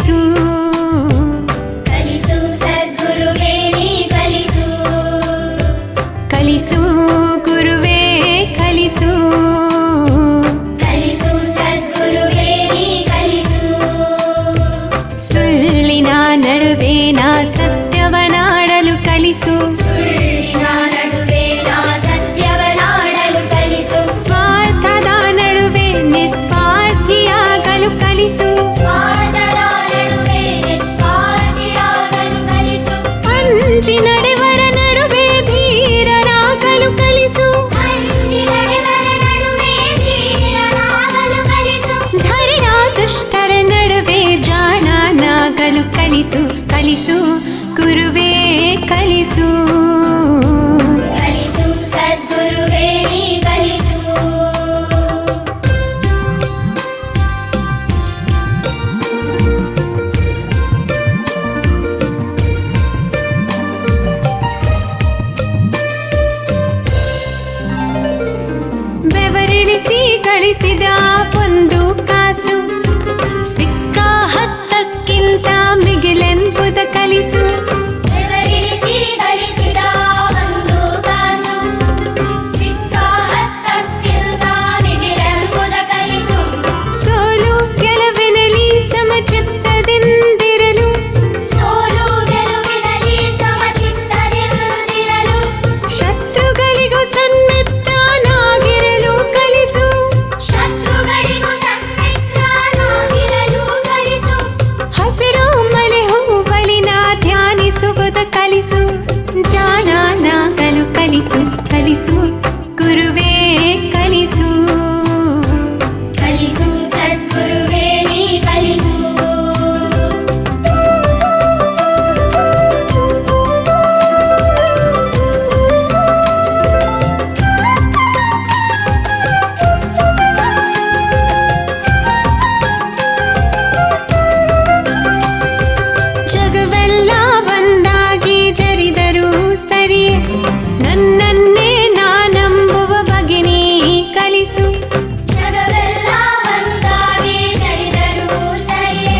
ಕಲಿಸು ಕಲಿಸು ಸದ್ಗುರುವೇ ನೀ ಕಲಿಸು ಕಲಿಸು ಗುರುವೇ ಕಲಿಸು ಕಲಿಸು ಸದ್ಗುರುವೇ ನೀ ಕಲಿಸು ಸುಳ್ಳಿನ ನಡುವೆ ನಾ ಸತ್ಯವನಾಡಲು ಕಲಿಸು ಸುಳ್ಳಿನ ನಡುವೆ ನಾ ಸತ್ಯವನಾಡಲು ಕಲಿಸು ಸ್ವಾರ್ಥದ ನಡುವೆ ನಿಸ್ವಾರ್ಥಿಯಾಗಲು ಕಲಿಸು ಸ್ವಾರ್ಥದ ನಡುವೆ ನಿಸ್ವಾರ್ಥಿಯಾಗಲು ಕಲಿಸು ಅಂಜಿ ನಡೆವರ ನಡುವೆ ಧೀರರಾಗಲು ಕಲಿಸು ಅಂಜಿ ನಡೆವರ ನಡುವೆ ಧೀರನಾಗಲು ಕಲಿಸು ಧೈರ್ಯ ದುಷ್ಟರ ನಡುವೆ ಜಾಣನಾಗಲು ಕಲಿಸು ಕಲಿಸು ಗುರುವೇ ಕಲಿಸು ಕಲಿಸು ಸದ್ಗುರುವೇ ನೀ ಕಲಿಸು ಬೆವರಿಳಿಸಿ ಗಳಿಸಿದ ಒಂದು ಕಾಸು ಸಿಕ್ಕ ಹತ್ತಕ್ಕಿಂತ ಮಿಗಿಲೆಂಬುದ ಕಲಿಸು ಬೆವರಿಳಿಸಿ ಗಳಿಸಿದ ಒಂದು ಕಾಸು ಸಿಕ್ಕ ಹತ್ತಕ್ಕಿಂತ ಮಿಗಿಲೆಂಬುದ ಕಲಿಸು ಸೋಲು ಗೆಲುವಿನಲ್ಲಿ ಸಮಚಿತ್ತದಿಂದಿರಲು ಸೋಲು ಗೆಲುವಿನಲ್ಲಿ ಸಮಚಿತ್ತದಿಂದಿರಲು ಶತ್ರುಗಳಿಗೂ ಸನ್ಮಿತ್ರನಾಗಿರಲು ಕಲಿಸು ಶತ್ರುಗಳಿಗೂ ಸನ್ಮಿತ್ರನಾಗಿರಲು ಕಲಿಸು ಹಸಿರು ಮಲೆ ಹೂವಲಿನ ಧ್ಯಾನಿಸುವುದ ಕಲಿಸು ಜಾಣನಾಗಲು ಕಲಿಸು ಕಲಿಸು ಗುರುವೇ ಕಲಿಸು ಕಲಿಸು ಸದ್ಗುರುವೇ ನೀ ಕಲಿಸು ಜಗವೆಲ್ಲ ಒಂದಾಗಿ ಜರಿದರೂ ಸರಿ ನನ್ನನ್ನೇ ನಾನಂಬುವ ಬಗೆ ನೀ ಕಲಿಸು ಜಗವೆಲ್ಲ ಒಂದಾಗಿ ಜರಿದರೂ ಸರಿಯೇ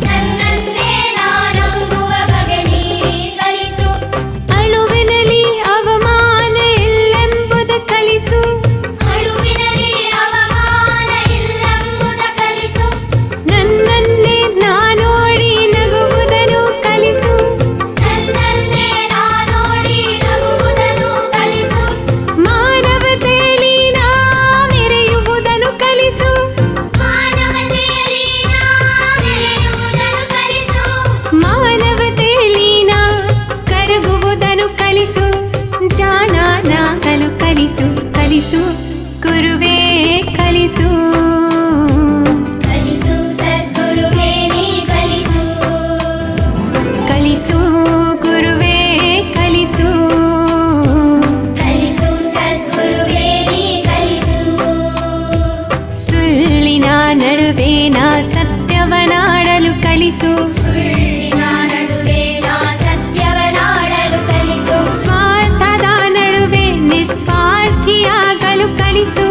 ನನ್ನನ್ನೇ ನಾನಂಬುವ ಬಗೆ ನೀ ಕಲಿಸು ಅಳುವಿನಲ್ಲಿ ಅವಮಾನ ಇಲ್ಲೆಂಬುದ ಕಲಿಸು ಅಳುವಿನಲ್ಲಿ ಅವಮಾನ ಇಲ್ಲೆಂಬುದ ಕಲಿಸು ನನ್ನನ್ನೇ ನಾನೋಡಿ ನಗುವುದನ್ನು ಕಲಿಸು ನನ್ನನ್ನೇ ನಾನೋಡಿ ನಗುವುದನ್ನು ಕಲಿಸು ಮಾನವತೆಯಲ್ಲಿ ನಾ ಮೆರೆಯುವುದನ್ನು ಕಲಿಸು ಮಾನವತೆಯಲ್ಲಿ ನಾ ಮೆರೆಯುವುದನ್ನು ಕಲಿಸು ಮಾನವತೆಯಲ್ಲಿ ನಾ ಕರಗುವುದನ್ನು ಕಲಿಸು ಜಾಣನಾಗಲು ಕಲಿಸು ಕಲಿಸು ಗುರುವೇ ಕಲಿಸು ಕಲಿಸು ಸದ್ಗುರುವೇ ನೀ ಕಲಿಸು ಕಲಿಸು ಗುರುವೇ ಕಲಿಸು ಕಲಿಸು ಸದ್ಗುರುವೇ ನೀ ಕಲಿಸು ಸುಳ್ಳಿನ ನಡುವೆ ನಾ ಸತ್ಯವನಾಡಲು ಕಲಿಸು ಸುಳ್ಳಿನ ನಡುವೆ ನಾ ಸತ್ಯವನಾಡಲು ಕಲಿಸು ಸ್ವಾರ್ಥದ ನಡುವೆ ನಿಸ್ವಾರ್ಥಿಯಾಗಲು ಕಲಿಸು